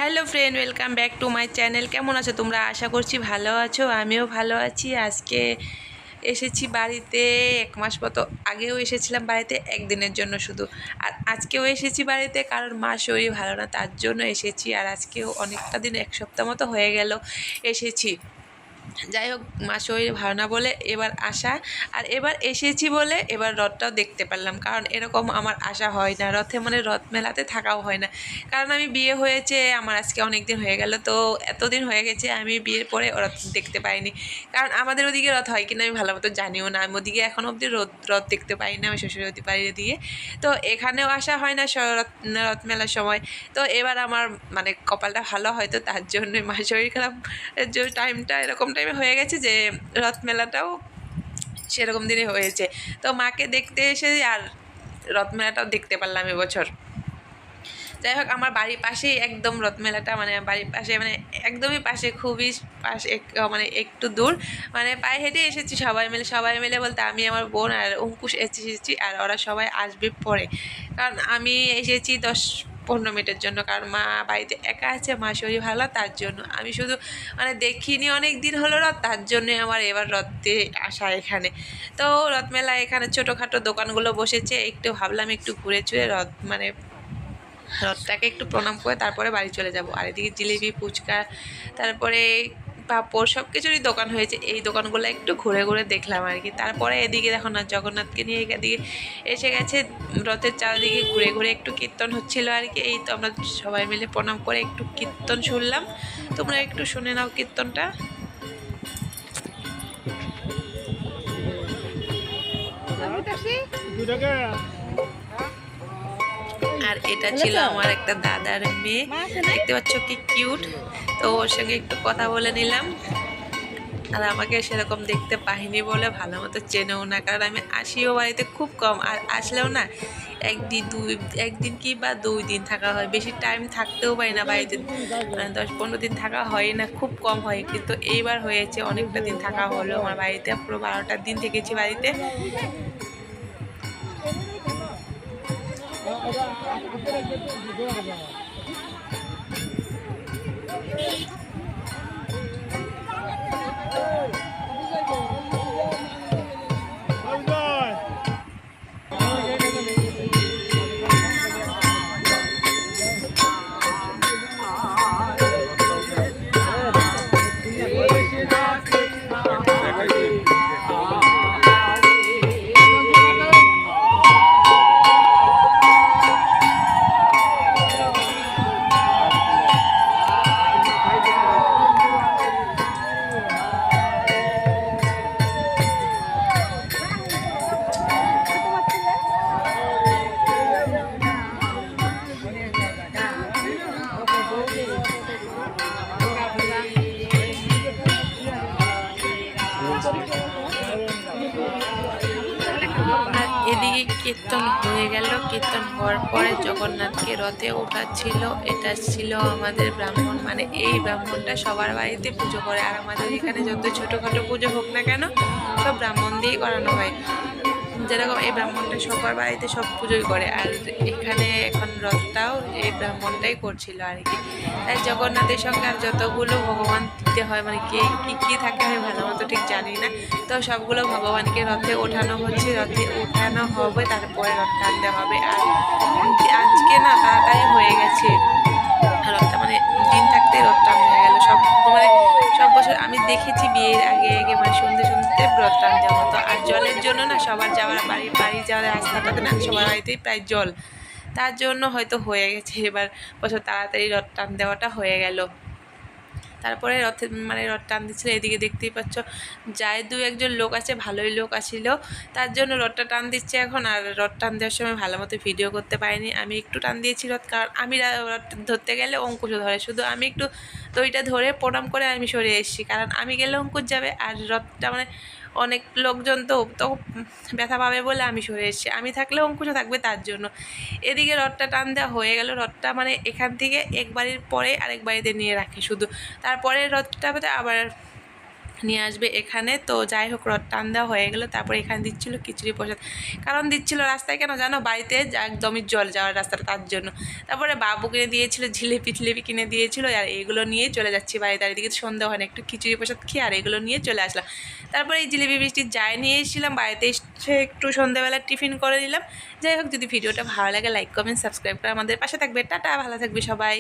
Hello friend, welcome back to my channel. কেমন আছো তোমরা? আশা করছি ভালো আছো, আমিও ভালো আছি। আজকে এসেছি বাড়িতে। 1 মাস মতো আগেও এসেছিলাম বাড়িতে একদিনের জন্য শুধু, আর আজকেও এসেছি বাড়িতে কারণ মা শরীর ভালো না, তার জন্য এসেছি। আর আজকেও অনেকটা দিন, 1 সপ্তাহ মতো হয়ে গেল এসেছি। যাই হোক, মা শরীর ভালো না বলে এবার আসা, আর এবার এসেছি বলে এবার রথটাও দেখতে পারলাম, কারণ এরকম আমার আসা হয় না রথে, মানে রথ মেলাতে থাকাও হয় না। কারণ আমি বিয়ে হয়েছে আমার আজকে অনেক দিন হয়ে গেল, তো এতদিন হয়ে গেছে আমি বিয়ের পরে রথ দেখতে পাইনি। কারণ আমাদের ওদিকে রথ হয় কিনা আমি ভালো মতো জানিও না, আমি ওদিকে এখন অবধি রথ দেখতে পাই না, আমি শ্বশুর বাড়ির দিকে। তো এখানেও আসা হয় না রথ মেলার সময়। তো এবার আমার মানে কপালটা ভালো, হয়তো তার জন্যই মা শরীর খারাপ যে টাইমটা এরকম টাইমে হয়ে গেছে যে রথ মেলাটাও সেরকম দিনে হয়েছে। তো মাকে দেখতে এসে আর রথ মেলাটাও দেখতে পারলাম এবছর। যাই হোক, আমার বাড়ির পাশেই একদম রথ মেলাটা, মানে বাড়ির পাশে, মানে একদমই পাশে, খুবই পাশে, মানে একটু দূর, মানে পায়ে হেঁটে এসেছি সবাই মিলে বলতে আমি, আমার বোন আর অঙ্কুশ এসেছি, আর ওরা সবাই আসবে পরে। কারণ আমি এসেছি 10-15 মিনিটের জন্য, কারণ মা বাড়িতে একা আছে, মা শরীর ভালো, তার জন্য আমি শুধু মানে দেখিনি অনেক দিন হলো রথ, তার জন্যে আমার এবার রথে আসা এখানে। তো রথমেলা এখানে ছোটোখাটো দোকানগুলো বসেছে, একটু ভাবলাম একটু ঘুরে চুরে রথ মানে রথটাকে একটু প্রণাম করে তারপরে বাড়ি চলে যাব। আর এদিকে জিলিপি, ফুচকা, তারপরে পাঁপড়, সব কিছুরই দোকান হয়েছে, এই দোকানগুলো একটু ঘুরে ঘুরে দেখলাম আর কি। তারপরে এদিকে দেখো না, জগন্নাথকে নিয়ে এদিকে এসে গেছে। রথের চারদিকে ঘুরে ঘুরে একটু কীর্তন হচ্ছিল আর কি। এই তো আমরা সবাই মিলে প্রণাম করে একটু কীর্তন শুনলাম, তোমরা একটু শুনে নাও কীর্তনটা। আর এটা ছিল আমার একটা দাদার মেয়ে, দেখতে পাচ্ছ কি কিউট। তো ওর সঙ্গে একটু কথা বলে নিলাম। আর আমাকে সেরকম দেখতে পাইনি বলে ভালো মতো চেনেও না, কারণ আমি আসিও বাড়িতে খুব কম, আর আসলেও না একদিন কি বা 2 দিন থাকা হয়, বেশি টাইম থাকতেও পারি না বাড়িতে, মানে 10-15 দিন থাকা হয় না, খুব কম হয়। কিন্তু এইবার হয়েছে, অনেকটা দিন থাকা হলো আমার বাড়িতে, পুরো 12টা দিন থেকেছি বাড়িতে। এদিকে কীর্তন হয়ে গেল, কীর্তন হওয়ার পরে জগন্নাথকে রথে ওঠাচ্ছিল। এটা ছিল আমাদের ব্রাহ্মণ, মানে এই ব্রাহ্মণটা সবার বাড়িতে পুজো করে, আর আমাদের এখানে যত ছোটোখাটো পুজো হোক না কেন সব ব্রাহ্মণ দিয়েই করানো হয়। যেরকম এই ব্রাহ্মণটা সবার বাড়িতে সব পুজোই করে, আর এখানে এখন রথটাও এই ব্রাহ্মণটাই করছিল আর কি। তাই জগন্নাথের সঙ্গে আর যতগুলো ভগবান দিতে হয়, মানে কে কী কী থাকে আমি ভালো মতো ঠিক জানি না, তো সবগুলো ভগবানকে রথে ওঠানো হচ্ছে, রথে ওঠানো হবে, তারপরে রথ টানতে হবে। আর আজকে না তাড়াতাড়ি হয়ে গেছে রথটা, মানে দিন থাকতে রথ টান হয়ে গেল। মানে সব বছর আমি দেখেছি বিয়ের আগে আগে, মানে শুনতে শুনতে রথ টান দেওয়া হতো। আর জলের জন্য না সবার যাওয়ার বাড়ি যাওয়ার রাস্তাটাতে না সবার বাড়িতেই প্রায় জল, তার জন্য হয়তো হয়ে গেছে এবার বছর তাড়াতাড়ি রথ টান দেওয়াটা হয়ে গেল। তারপরে রথ টান দিচ্ছিল, এদিকে দেখতেই পাচ্ছ যায় 2-1 লোক আছে, ভালোই লোক আসছিল, তার জন্য রথটা টান দিচ্ছে এখন। আর রথ টান দেওয়ার সময় ভালো মতো ভিডিও করতে পারিনি, আমি একটু টান দিয়েছি রথ, কারণ আমি রথ ধরতে গেলে অঙ্কুশও ধরে, শুধু আমি একটু দইটা ধরে প্রণাম করে আমি সরে এসেছি, কারণ আমি গেলে অঙ্কুশ যাবে, আর রথটা মানে অনেক লোকজন তো ব্যথা পাবে বলে আমি সরে এসেছি, আমি থাকলে অঙ্কুশও থাকবে, তার জন্য। এদিকে রথটা টান দেওয়া হয়ে গেল, রথটা মানে এখান থেকে এক বাড়ির পরে আরেক বাড়িতে নিয়ে রাখে শুধু, তারপরে রথটা আবার নিয়ে আসবে এখানে। তো যাই হোক রথ টান দেওয়া হয়ে গেলো, তারপরে এখানে দিচ্ছিল খিচুড়ি প্রসাদ। কারণ দিচ্ছিল রাস্তায় কেন জানো, বাড়িতে একদমই জল যাওয়ার রাস্তাটা, তার জন্য। তারপরে বাবু কিনে দিয়েছিল জিলিপি টিলিপি কিনে দিয়েছিল, আর এইগুলো নিয়ে চলে যাচ্ছি বাড়িতে। আর এদিকে সন্ধ্যা হয় না, একটু খিচুড়ি প্রসাদ খেয়ে আর এগুলো নিয়ে চলে আসলাম। তারপরে এই জিলিপি মিষ্টি যাই নিয়ে এসেছিলাম বাড়িতে, এসে একটু সন্ধ্যাবেলা টিফিন করে নিলাম। যাই হোক, যদি ভিডিওটা ভালো লাগে লাইক কমেন্ট সাবস্ক্রাইব করে আমাদের পাশে থাকবে। টাটা, ভালো থাকবে সবাই।